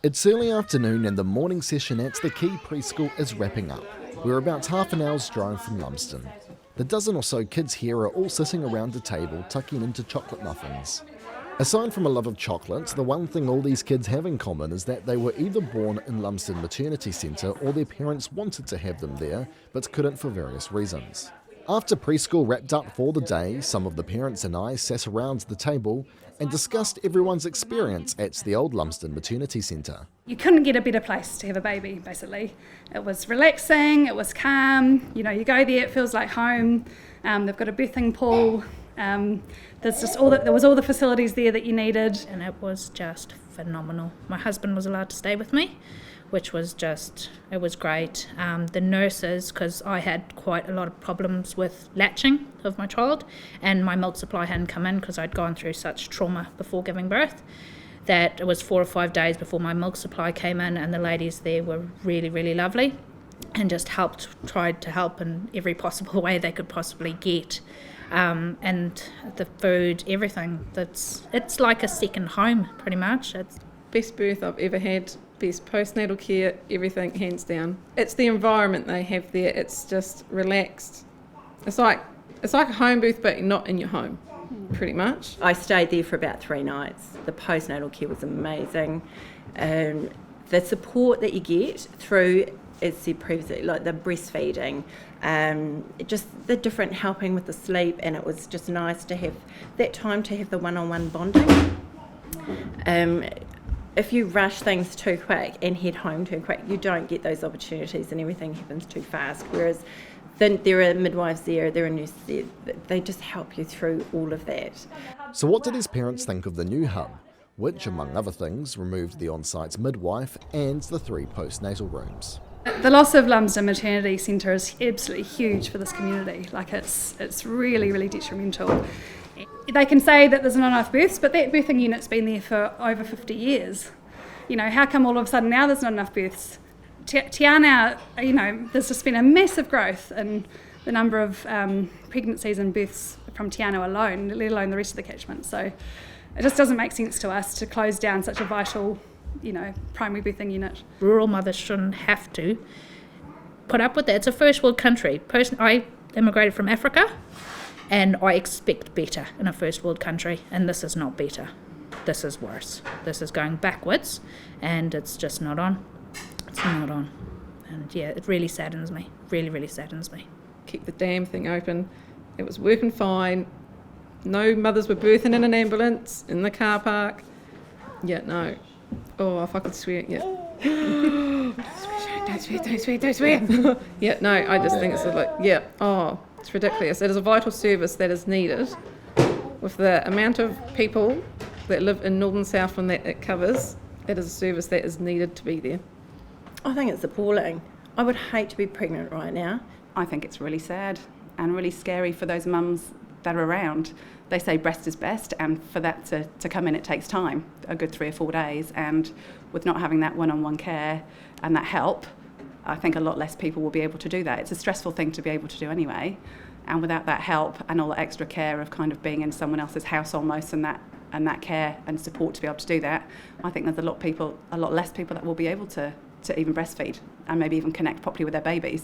It's early afternoon and the morning session at the Key Preschool is wrapping up. We're about half an hour's drive from Lumsden. The dozen or so kids here are all sitting around a table tucking into chocolate muffins. Aside from a love of chocolate, the one thing all these kids have in common is that they were either born in Lumsden Maternity Centre or their parents wanted to have them there but couldn't for various reasons. After preschool wrapped up for the day, some of the parents and I sat around the table and discussed everyone's experience at the old Lumsden Maternity Centre. You couldn't get a better place to have a baby, basically. It was relaxing, it was calm, you go there, it feels like home. They've got a birthing pool. There was all the facilities there that you needed. And it was just phenomenal. My husband was allowed to stay with me, which was it was great. The nurses, because I had quite a lot of problems with latching of my child, and my milk supply hadn't come in because I'd gone through such trauma before giving birth, that it was 4 or 5 days before my milk supply came in, and the ladies there were really, really lovely and just tried to help in every possible way they could possibly get. And the food, everything, it's like a second home pretty much. It's best birth I've ever had, best postnatal care, everything hands down. It's the environment they have there, it's just relaxed. It's like a home birth but not in your home, pretty much. I stayed there for about 3 nights. The postnatal care was amazing. The support that you get through, as said previously, like the breastfeeding, just the different helping with the sleep, and it was just nice to have that time to have the one-on-one bonding. If you rush things too quick and head home too quick, you don't get those opportunities and everything happens too fast. Whereas then there are midwives there, there are nurses there, they just help you through all of that. So what did his parents think of the new hub, which, among other things, removed the on-site midwife and the 3 postnatal rooms? The loss of Lumsden Maternity Centre is absolutely huge for this community. It's really, really detrimental. They can say that there's not enough births, but that birthing unit's been there for over 50 years. How come all of a sudden now there's not enough births? Te Anau, there's just been a massive growth in the number of pregnancies and births from Te Anau alone, let alone the rest of the catchment. So it just doesn't make sense to us to close down such a vital primary birthing unit. rural mothers shouldn't have to put up with that. It's a first world country. I immigrated from Africa, and I expect better in a first world country, and this is not better. This is worse. This is going backwards, and it's just not on. It's not on. And yeah, it really saddens me. Really, really saddens me. Keep the damn thing open. It was working fine. No mothers were birthing in an ambulance, in the car park. Yeah, no. Oh, if I could swear, yeah. Don't swear. Yeah, no, I just think it's ridiculous. It is a vital service that is needed. With the amount of people that live in Northern Southland that it covers, it is a service that is needed to be there. I think it's appalling. I would hate to be pregnant right now. I think it's really sad and really scary for those mums that are around. They say breast is best, and for that to come in, it takes time, a good 3 or 4 days, and with not having that one-on-one care and that help, I think a lot less people will be able to do that. It's a stressful thing to be able to do anyway, and without that help and all the extra care of kind of being in someone else's house almost, and that care and support to be able to do that, I think there's a lot less people that will be able to even breastfeed and maybe even connect properly with their babies.